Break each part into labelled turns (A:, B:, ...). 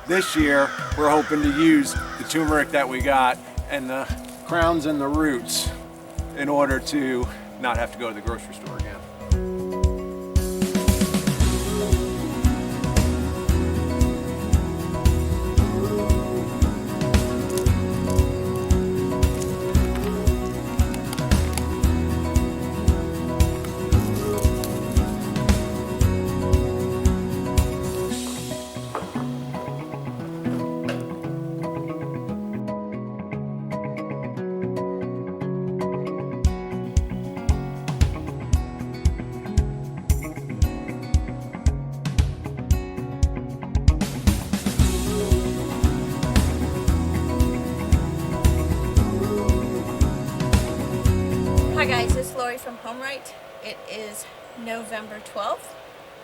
A: This year, we're hoping to use the turmeric that we got and the crowns and the roots in order to not have to go to the grocery store again.
B: Hi guys, it's Lori from Homeright. It is November 12th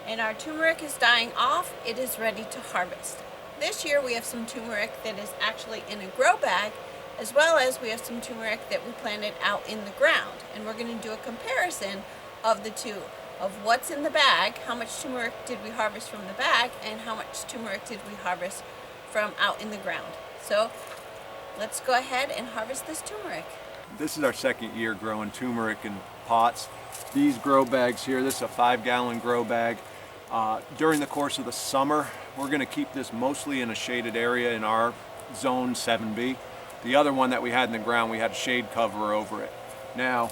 B: and our turmeric is dying off. It is ready to harvest. This year we have some turmeric that is actually in a grow bag, as well as we have some turmeric that we planted out in the ground. And we're going to do a comparison of the two, of what's in the bag, how much turmeric did we harvest from the bag, and how much turmeric did we harvest from out in the ground. So let's go ahead and harvest this turmeric.
A: This is our second year growing turmeric in pots. These grow bags here, this is a 5-gallon grow bag. During the course of the summer, we're going to keep this mostly in a shaded area in our zone 7B. The other one that we had in the ground, we had a shade cover over it. Now,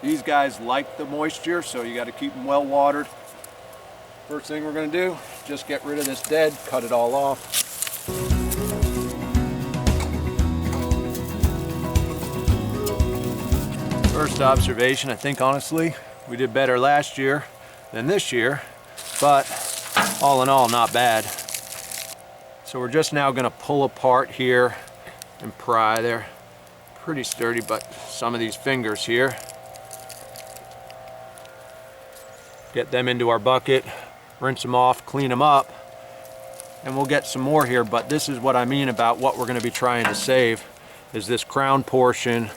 A: these guys like the moisture, so you got to keep them well watered. First thing we're going to do, just get rid of this dead, cut it all off. First observation, I think honestly we did better last year than this year, but all in all not bad. So we're just now going to pull apart here and pry. They're pretty sturdy, but some of these fingers here, get them into our bucket, rinse them off, clean them up, and we'll get some more here. But this is what I mean about what we're going to be trying to save, is this crown portion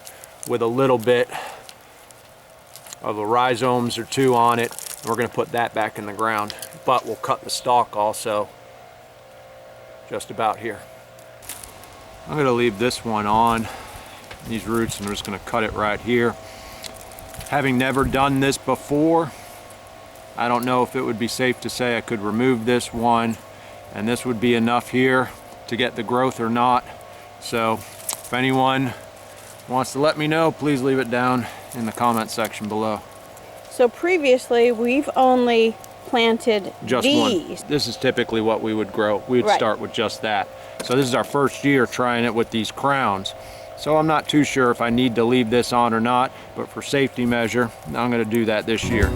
A: with a little bit of a rhizomes or two on it, and we're going to put that back in the ground. But we'll cut the stalk also just about here. I'm going to leave this one on, these roots, and I'm just going to cut it right here. Having never done this before, I don't know if it would be safe to say I could remove this one and this would be enough here to get the growth or not. So if anyone wants to let me know, please leave it down in the comment section below.
B: So previously we've only planted
A: just
B: these.
A: One. This is typically what we would grow. We would start with just that. So this is our first year trying it with these crowns. So I'm not too sure if I need to leave this on or not, but for safety measure, I'm going to do that this year.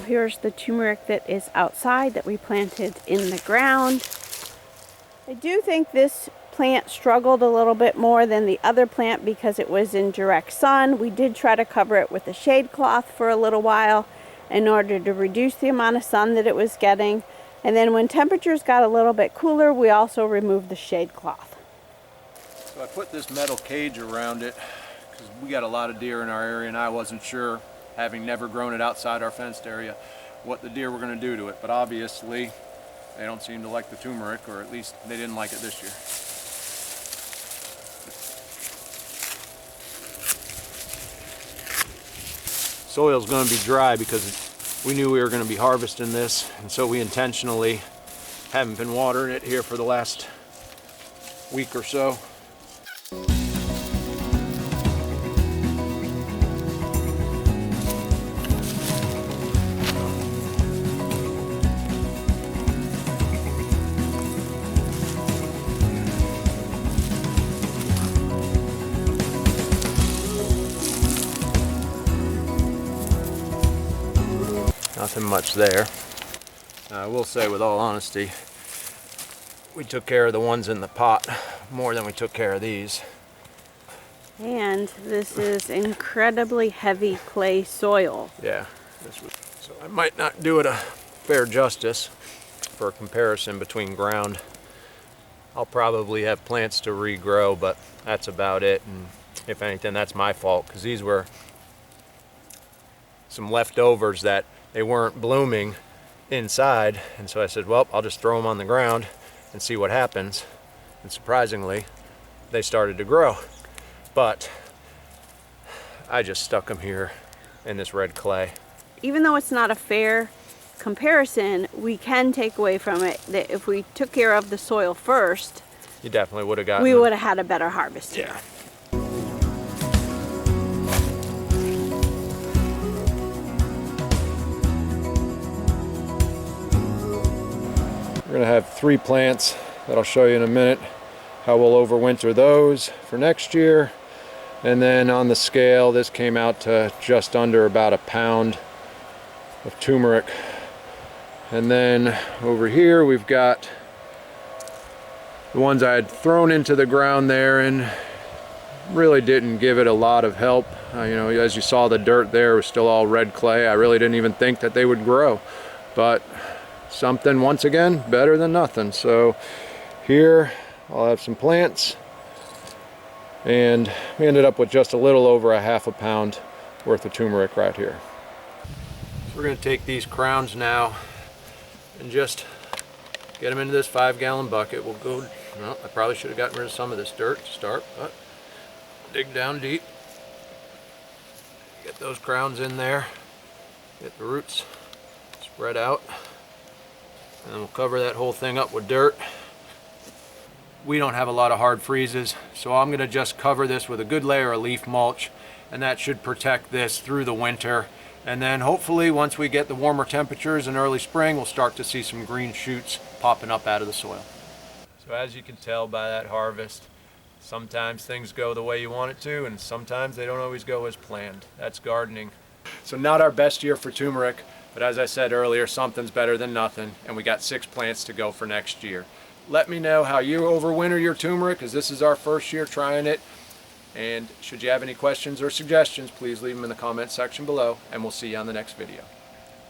B: Here's the turmeric that is outside that we planted in the ground. I do think this plant struggled a little bit more than the other plant because it was in direct sun. We did try to cover it with a shade cloth for a little while in order to reduce the amount of sun that it was getting. And then when temperatures got a little bit cooler, we also removed the shade cloth.
A: So I put this metal cage around it because we got a lot of deer in our area, and I wasn't sure, having never grown it outside our fenced area, what the deer were going to do to it. But obviously they don't seem to like the turmeric, or at least they didn't like it this year. Soil's going to be dry because we knew we were going to be harvesting this, and so we intentionally haven't been watering it here for the last week or so. Nothing much there. I will say, with all honesty, we took care of the ones in the pot more than we took care of these.
B: And this is incredibly heavy clay soil.
A: Yeah, so I might not do it a fair justice for a comparison between ground. I'll probably have plants to regrow, but that's about it. And if anything, that's my fault, because these were some leftovers that they weren't blooming inside. And so I said, well, I'll just throw them on the ground and see what happens. And surprisingly, they started to grow. But I just stuck them here in this red clay.
C: Even though it's not a fair comparison, we can take away from it that if we took care of the soil first,
A: You definitely would have gotten
C: we
A: them.
C: would have had a better harvest here.
A: Yeah. We're gonna have 3 plants that I'll show you in a minute how we'll overwinter those for next year. And then on the scale, this came out to just under about a pound of turmeric. And then over here we've got the ones I had thrown into the ground there and really didn't give it a lot of help. You know, as you saw, the dirt there was still all red clay. I really didn't even think that they would grow, but something, once again, better than nothing. So here I'll have some plants, and we ended up with just a little over a half a pound worth of turmeric right here. So we're going to take these crowns now and just get them into this 5-gallon bucket. We'll go, well, I probably should have gotten rid of some of this dirt to start, but dig down deep, get those crowns in there, get the roots spread out, and we'll cover that whole thing up with dirt. We don't have a lot of hard freezes, so I'm going to just cover this with a good layer of leaf mulch, and that should protect this through the winter. And then hopefully once we get the warmer temperatures in early spring, we'll start to see some green shoots popping up out of the soil. So as you can tell by that harvest, sometimes things go the way you want it to, and sometimes they don't always go as planned. That's gardening. So not our best year for turmeric, but as I said earlier, something's better than nothing, and we got 6 plants to go for next year. Let me know how you overwinter your turmeric, because this is our first year trying it. And should you have any questions or suggestions, please leave them in the comment section below, and we'll see you on the next video.